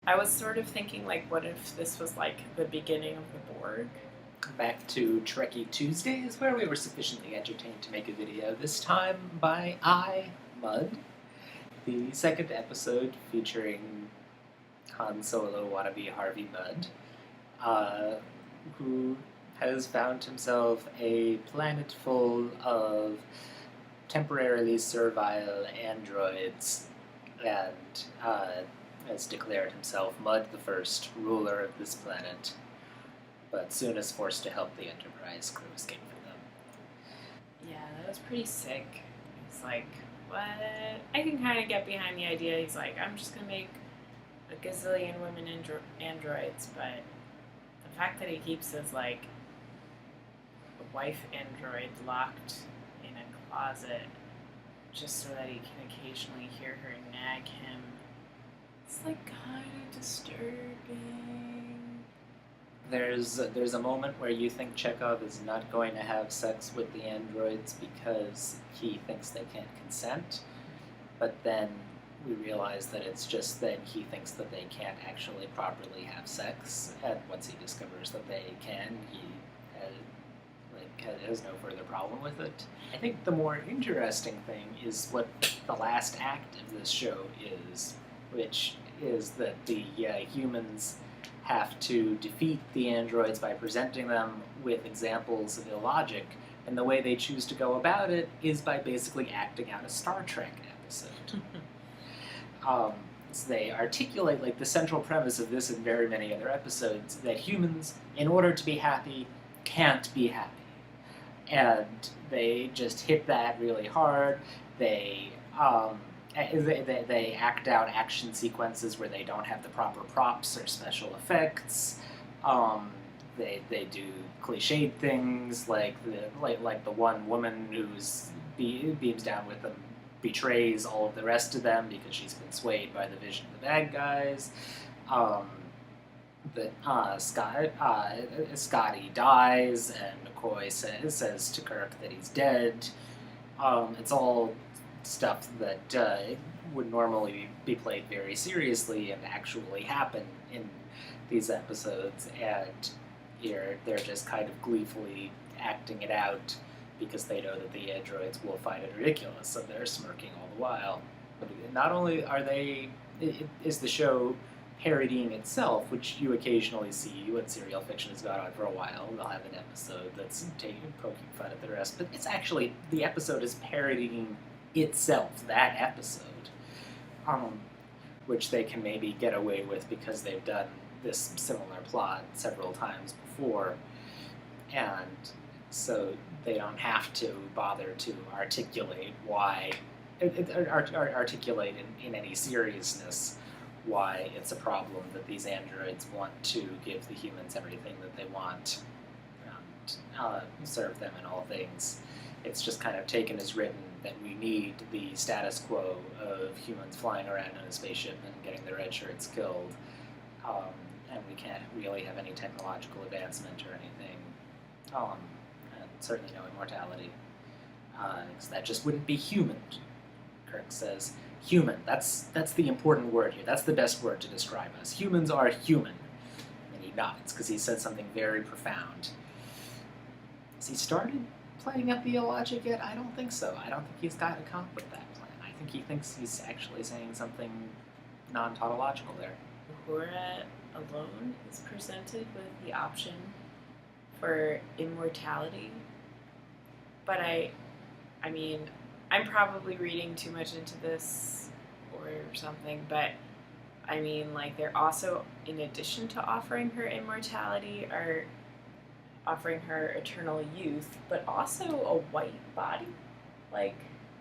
I was sort of thinking, like, what if this was, like, the beginning of the Borg? Back to Trekkie Tuesdays, where we were sufficiently entertained to make a video, this time by Mud, the second episode featuring Han Solo wannabe Harvey Mudd, uh, who has found himself a planet full of temporarily servile androids and has declared himself Mud the First, ruler of this planet, but soon is forced to help the Enterprise crew escape from them. Yeah, that was pretty sick. It's like, what? I can kind of get behind the idea. He's like, I'm just going to make a gazillion women androids, but the fact that he keeps his, like, wife android locked in a closet just so that he can occasionally hear her nag him, it's, like, kind of disturbing. There's a moment where you think Chekhov is not going to have sex with the androids because he thinks they can't consent, but then we realize that it's just that he thinks that they can't actually properly have sex, and once he discovers that they can, he has no further problem with it. I think the more interesting thing is what the last act of this show is, which is that the humans have to defeat the androids by presenting them with examples of illogic, and the way they choose to go about it is by basically acting out a Star Trek episode. So they articulate, like, the central premise of this and very many other episodes, that humans, in order to be happy, can't be happy. And they just hit that really hard. They act out action sequences where they don't have the proper props or special effects. They do cliched things like the one woman who's beams down with them betrays all of the rest of them because she's been swayed by the vision of the bad guys. Scotty dies, and McCoy says to Kirk that he's dead. It's all stuff that would normally be played very seriously and actually happen in these episodes, and here they're just kind of gleefully acting it out because they know that the androids will find it ridiculous, so they're smirking all the while. Not only is the show parodying itself, which you occasionally see when serial fiction has gone on for a while. They'll have an episode that's poking fun at the rest, but it's actually, the episode is parodying itself, that episode, which they can maybe get away with because they've done this similar plot several times before, and so they don't have to bother to articulate why, articulate in any seriousness why it's a problem that these androids want to give the humans everything that they want and serve them in all things. It's just kind of taken as written that we need the status quo of humans flying around in a spaceship and getting their red shirts killed, and we can't really have any technological advancement or anything, and certainly no immortality, because that just wouldn't be human. Kirk says, human, that's the important word here. That's the best word to describe us. Humans are human. And he nods, because he said something very profound. Has he started playing up the illogic yet? I don't think so. I don't think he's got a comp with that plan. I think he thinks he's actually saying something non-tautological there. Uhura alone is presented with the option for immortality, but I mean, I'm probably reading too much into this or something, but I mean, like, they're also, in addition to offering her immortality, are offering her eternal youth, but also a white body, like,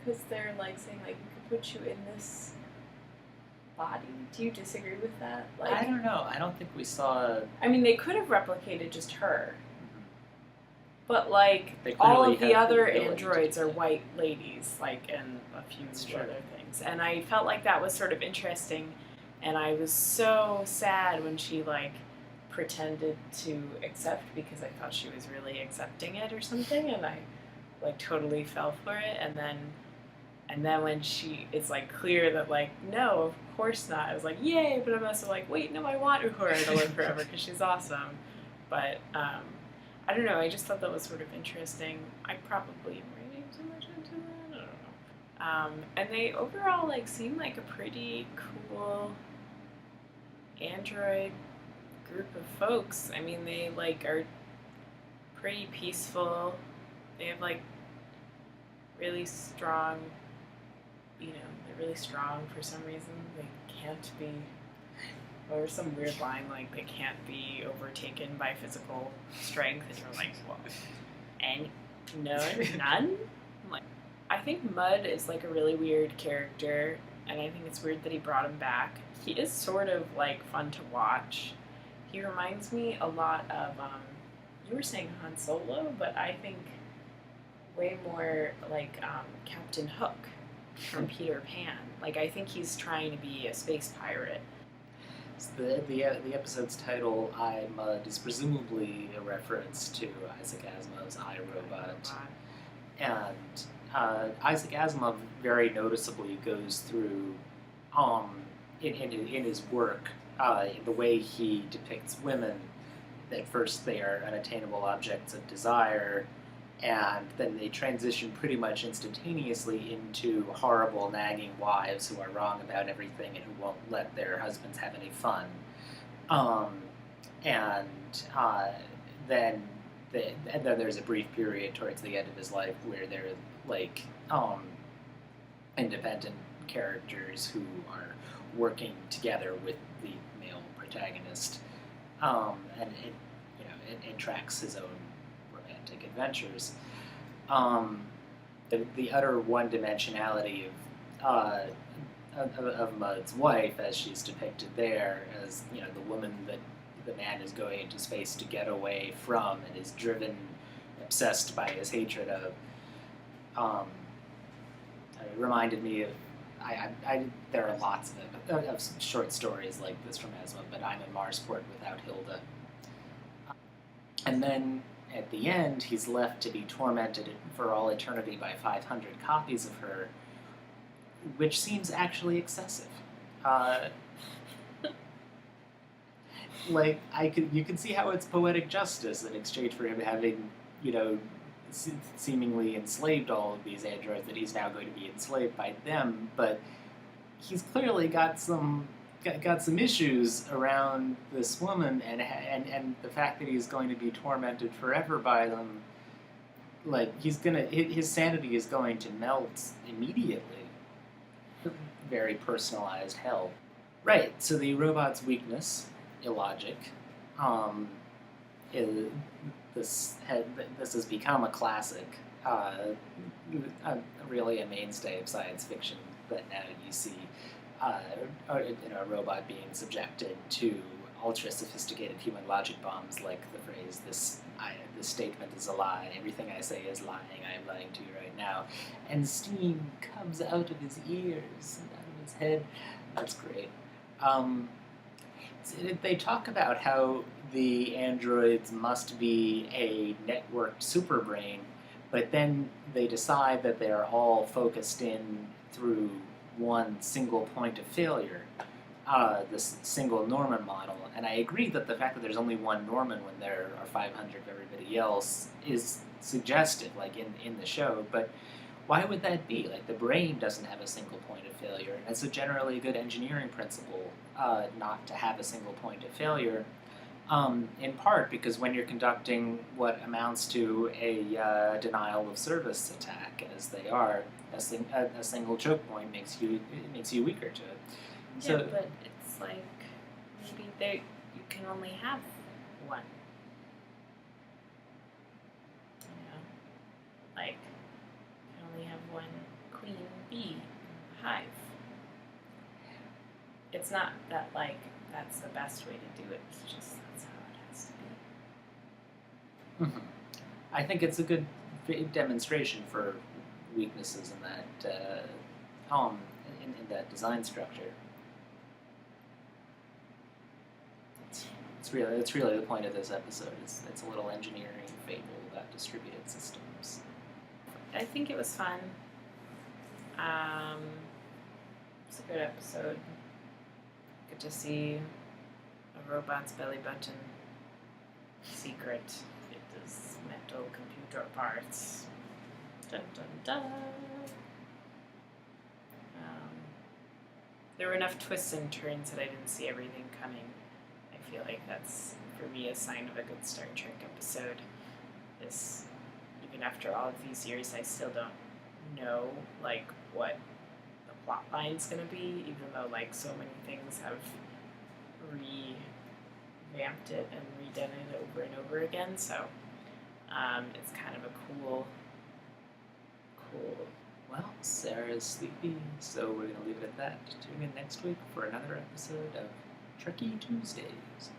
because they're, like, saying, like, we could put you in this body. Do you disagree with that? Like, I don't know. I don't think we saw... I mean, they could have replicated just her, but, like, They all clearly of the have the other ability to androids do are that. white ladies, like, and a few true. other things. And I felt like that was sort of interesting, and I was so sad when she, like, pretended to accept because I thought she was really accepting it or something, and I, like, totally fell for it. And then when it's, like, clear that, like, no, of course not. I was like, yay, but I'm also like, wait, no, I want Uhura to live forever because she's awesome. But I don't know. I just thought that was sort of interesting. I probably am reading too much into that. I don't know. And they overall like seem like a pretty cool android group of folks. I mean, they like are pretty peaceful. They have like really strong, they're really strong for some reason. They can't be, or some weird line like they can't be overtaken by physical strength, and you're like, well, and none. Like, I think Mud is like a really weird character, and I think it's weird that he brought him back. He is sort of like fun to watch. He reminds me a lot of you were saying Han Solo, but I think way more like Captain Hook from Peter Pan. Like, I think he's trying to be a space pirate. So the episode's title, I, Mud, is presumably a reference to Isaac Asimov's I, Robot. And Isaac Asimov very noticeably goes through, in his work, the way he depicts women. At first they are unattainable objects of desire, and then they transition pretty much instantaneously into horrible, nagging wives who are wrong about everything and who won't let their husbands have any fun. And then there's a brief period towards the end of his life where they're like independent characters who are working together with the male protagonist, and it tracks his own romantic adventures. The utter one-dimensionality of Mud's wife, as she's depicted there, as the woman that the man is going into space to get away from and is driven, obsessed by his hatred of. It reminded me of. There are lots of short stories like this from Asimov, but I'm in Marsport without Hilda. And then at the end, he's left to be tormented for all eternity by 500 copies of her, which seems actually excessive. You can see how it's poetic justice in exchange for him having, seemingly enslaved all of these androids, that he's now going to be enslaved by them, but he's clearly got some issues around this woman, and the fact that he's going to be tormented forever by them. Like, his sanity is going to melt immediately. Very personalized hell. Right, so the robot's weakness, illogic, this has become a classic, really a mainstay of science fiction, that now you see a robot being subjected to ultra-sophisticated human logic bombs, like the phrase, this statement is a lie, everything I say is lying, I am lying to you right now, and steam comes out of his ears and out of his head. That's great. They talk about how the androids must be a networked superbrain, but then they decide that they are all focused in through one single point of failure, this single Norman model. And I agree that the fact that there's only one Norman when there are 500 of everybody else is suggestive, like in the show, but why would that be? Like, the brain doesn't have a single point of failure, and it's a generally good engineering principle not to have a single point of failure, in part because when you're conducting what amounts to a denial of service attack, as they are, a single choke point makes you weaker to it. Yeah, but it's like maybe you can only have one. Like, you can only have one queen bee in the hive. It's not that like that's the best way to do it. It's just that's how it has to be. Mm-hmm. I think it's a good demonstration for weaknesses in that in that design structure. It's really the point of this episode. It's a little engineering fable about distributed systems. I think it was fun. It's a good episode. to see a robot's belly button secret. It is metal computer parts. Dun dun dun. There were enough twists and turns that I didn't see everything coming. I feel like that's, for me, a sign of a good Star Trek episode. This, even after all of these years, I still don't know, like, what the plot line's gonna be, even though, like, so many things have revamped it and redone it over and over again. So it's kind of a cool. Well, Sarah's sleepy, so we're going to leave it at that. Tune in next week for another episode of Trekkie Tuesdays.